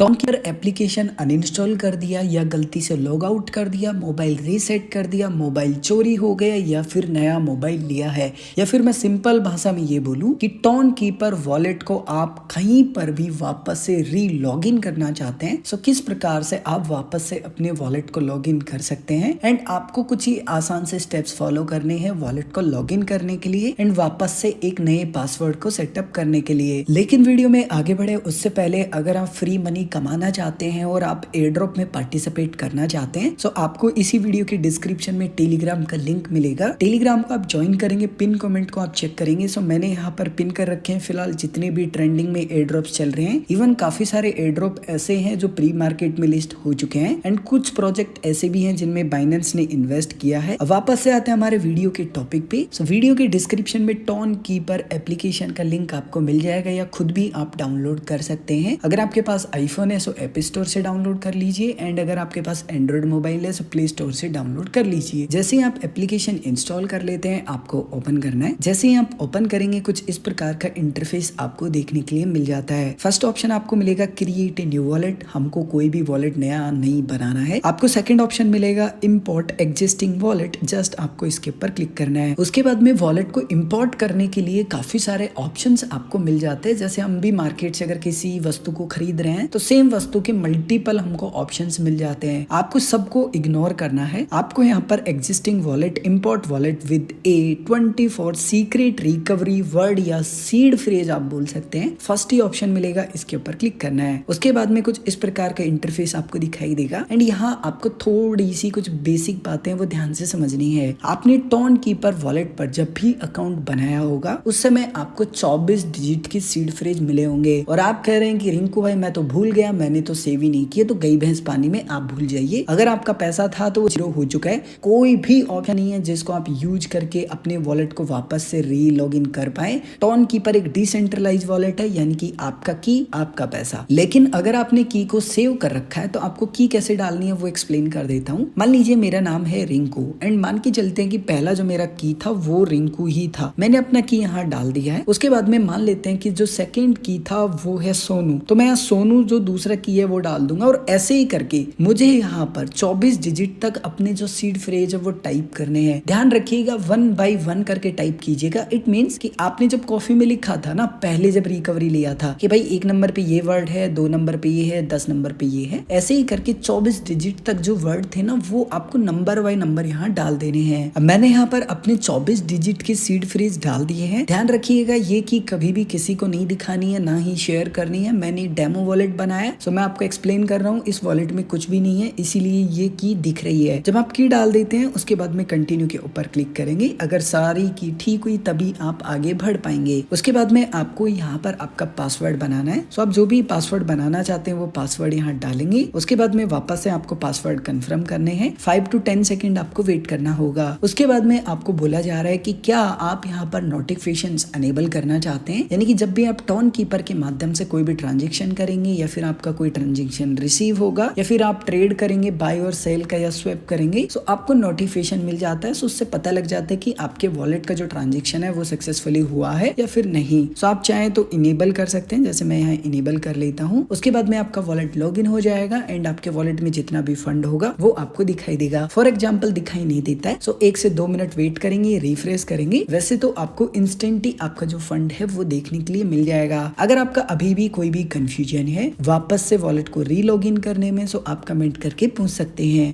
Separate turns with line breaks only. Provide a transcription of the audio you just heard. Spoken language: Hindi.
टॉनकीपर एप्लीकेशन अनइंस्टॉल कर दिया या गलती से लॉग आउट कर दिया, मोबाइल रीसेट कर दिया, मोबाइल चोरी हो गया या फिर नया मोबाइल लिया है, या फिर मैं सिंपल भाषा में ये बोलूं कि टॉनकीपर वॉलेट को आप कहीं पर भी वापस से री लॉग इन करना चाहते हैं। सो किस प्रकार से आप वापस से अपने वॉलेट को लॉग इन कर सकते हैं। एंड आपको कुछ ही आसान से स्टेप्स फॉलो करने हैं वॉलेट को लॉग इन करने के लिए एंड वापस से एक नए पासवर्ड को सेटअप करने के लिए। लेकिन वीडियो में आगे बढ़े उससे पहले अगर आप फ्री मनी कमाना चाहते हैं और आप एयर ड्रॉप में पार्टिसिपेट करना चाहते हैं तो आपको इसी वीडियो के डिस्क्रिप्शन में टेलीग्राम का लिंक मिलेगा। टेलीग्राम को आप ज्वाइन करेंगे, पिन कमेंट को आप चेक करेंगे। सो मैंने यहाँ पर पिन कर रखे हैं फिलहाल जितने भी ट्रेंडिंग में एयर ड्रॉप्स चल रहे हैं। इवन काफी सारे एयर ड्रॉप ऐसे हैं जो प्री मार्केट में लिस्ट हो चुके हैं एंड कुछ प्रोजेक्ट ऐसे भी हैं जिनमें बाइनेंस ने इन्वेस्ट किया है। अब वापस से आते हैं हमारे वीडियो के टॉपिक पे। सो वीडियो के डिस्क्रिप्शन में टॉनकीपर एप्लीकेशन का लिंक आपको मिल जाएगा या खुद भी आप डाउनलोड कर सकते हैं। अगर आपके पास आईफोन है सो ऐप स्टोर से डाउनलोड कर लीजिए एंड अगर आपके पास एंड्रॉइड मोबाइल है सो प्ले स्टोर से डाउनलोड कर लीजिए। जैसे ही आप एप्लीकेशन इंस्टॉल कर लेते हैं आपको ओपन करना है। जैसे ही आप ओपन करेंगे कुछ इस प्रकार का इंटरफेस आपको देखने के लिए मिल जाता है। फर्स्ट ऑप्शन आपको मिलेगा क्रिएट ए न्यू वॉलेट, हमको कोई भी वॉलेट नया नहीं बनाना है। आपको सेकंड ऑप्शन मिलेगा इंपोर्ट एग्जिस्टिंग वॉलेट, जस्ट आपको इसके ऊपर क्लिक करना है। उसके बाद में वॉलेट को इंपोर्ट करने के लिए काफी सारे ऑप्शंस आपको मिल जाते हैं। जैसे हम भी मार्केट से अगर किसी वस्तु को खरीद रहे हैं तो सेम वस्तु के मल्टीपल हमको ऑप्शंस मिल जाते हैं। आपको सबको इग्नोर करना है। आपको यहाँ पर existing wallet, import wallet with A 24 secret recovery word या सीड फ्रेज आप बोल सकते हैं, फर्स्ट ही ऑप्शन मिलेगा, इसके ऊपर क्लिक करना है। उसके बाद में कुछ इस प्रकार का इंटरफेस आपको दिखाई देगा एंड यहाँ आपको थोड़ी सी कुछ बेसिक बातें वो ध्यान से समझनी है। आपने टॉनकीपर वॉलेट पर जब भी अकाउंट बनाया होगा उस समय आपको 24 डिजिट की सीड फ्रेज मिले होंगे और आप कह रहे हैं कि रिंकू भाई मैं तो भूल गया, मैंने तो सेव ही नहीं किया। तो गई भैंस पानी में, आप भूल जाइए। अगर आपका पैसा था तो वो जीरो हो चुका है। कोई भी ऑप्शन नहीं है जिसको आप यूज करके अपने वॉलेट को वापस से री लॉग इन कर पाए। टॉनकीपर एक डिसेंट्रलाइज वॉलेट है, यानी कि आपका की आपका पैसा। लेकिन अगर आपने की को सेव कर रखा है तो आपको की कैसे डालनी है वो एक्सप्लेन कर देता हूँ। मान लीजिए मेरा नाम है रिंकू एंड मान के चलते हैं कि पहला जो मेरा की था वो रिंकू ही था। मैंने अपना की यहाँ डाल दिया है। उसके बाद में मान लेते हैं कि जो सेकंड की था वो है सोनू, तो मैं यहाँ सोनू जो दूसरा की है वो डाल दूंगा और ऐसे ही करके मुझे यहाँ पर 24 डिजिट तक अपने जो सीड फ्रेज है वो टाइप करने हैं। ध्यान रखिएगा 1 बाय 1 करके टाइप कीजिएगा। इट मींस कि आपने जब कॉफी में लिखा था ना पहले जब रिकवरी लिया था कि भाई 1 नंबर पे ये वर्ड है, 2 नंबर पे ये है, 10 नंबर पे ये है, ऐसे ही करके 24 डिजिट तक जो वर्ड थे ना वो आपको नंबर बाय नंबर यहाँ डाल देने हैं। अब मैंने यहाँ पर अपने 24 डिजिट के सीड फ्रेज डाल दिए हैं। ध्यान रखिएगा ये की कभी भी किसी को नहीं दिखानी है, ना ही शेयर करनी है। मैंने डेमो वॉलेट बनाया सो मैं आपको एक्सप्लेन कर रहा हूँ। इस वॉलेट में कुछ भी नहीं है इसीलिए ये की दिख रही है। जब आप की डाल देते हैं उसके बाद में कंटिन्यू के ऊपर क्लिक करेंगे। अगर सारी की ठीक हुई तभी आप आगे बढ़ पाएंगे। उसके बाद में आपको यहाँ पर आपका पासवर्ड बनाना है। सो आप जो भी पासवर्ड बनाना चाहते हैं वो पासवर्ड यहाँ डालेंगे। उसके बाद में वापस से आपको पासवर्ड कंफर्म करने हैं। 5 to 10 सेकेंड आपको वेट करना होगा। उसके बाद में आपको बोला जा रहा है कि क्या आप यहाँ पर नोटिफिकेशंस अनेबल करना चाहते हैं, यानी कि जब भी आप टॉनकीपर के माध्यम से कोई भी ट्रांजेक्शन करेंगे या फिर आपका कोई ट्रांजेक्शन रिसीव होगा या फिर आप ट्रेड करेंगे बाय और सेल का या स्वैप करेंगे सो आपको नोटिफिकेशन मिल जाता है। सो उससे पता लग जाता है कि आपके वॉलेट का जो ट्रांजेक्शन है वो सक्सेसफुली हुआ है या फिर नहीं। सो आप चाहें तो इनेबल कर सकते हैं, जैसे मैं यहाँ इनेबल कर लेता हूँ। उसके बाद में आपका वॉलेट लॉग इन हो जाएगा एंड आपके वॉलेट में जितना भी फंड होगा वो आपको दिखाई देगा। फॉर एग्जाम्पल दिखाई नहीं देता है सो 1 से 2 मिनट वेट करेंगे, रिफ्रेश करेंगे। वैसे तो आपको इंस्टेंट ही आपका जो फंड है वो देखने के लिए मिल जाएगा। अगर आपका अभी भी कोई भी कंफ्यूजन है वापस से वॉलेट को री लॉग इन करने में सो आप कमेंट करके पूछ सकते हैं।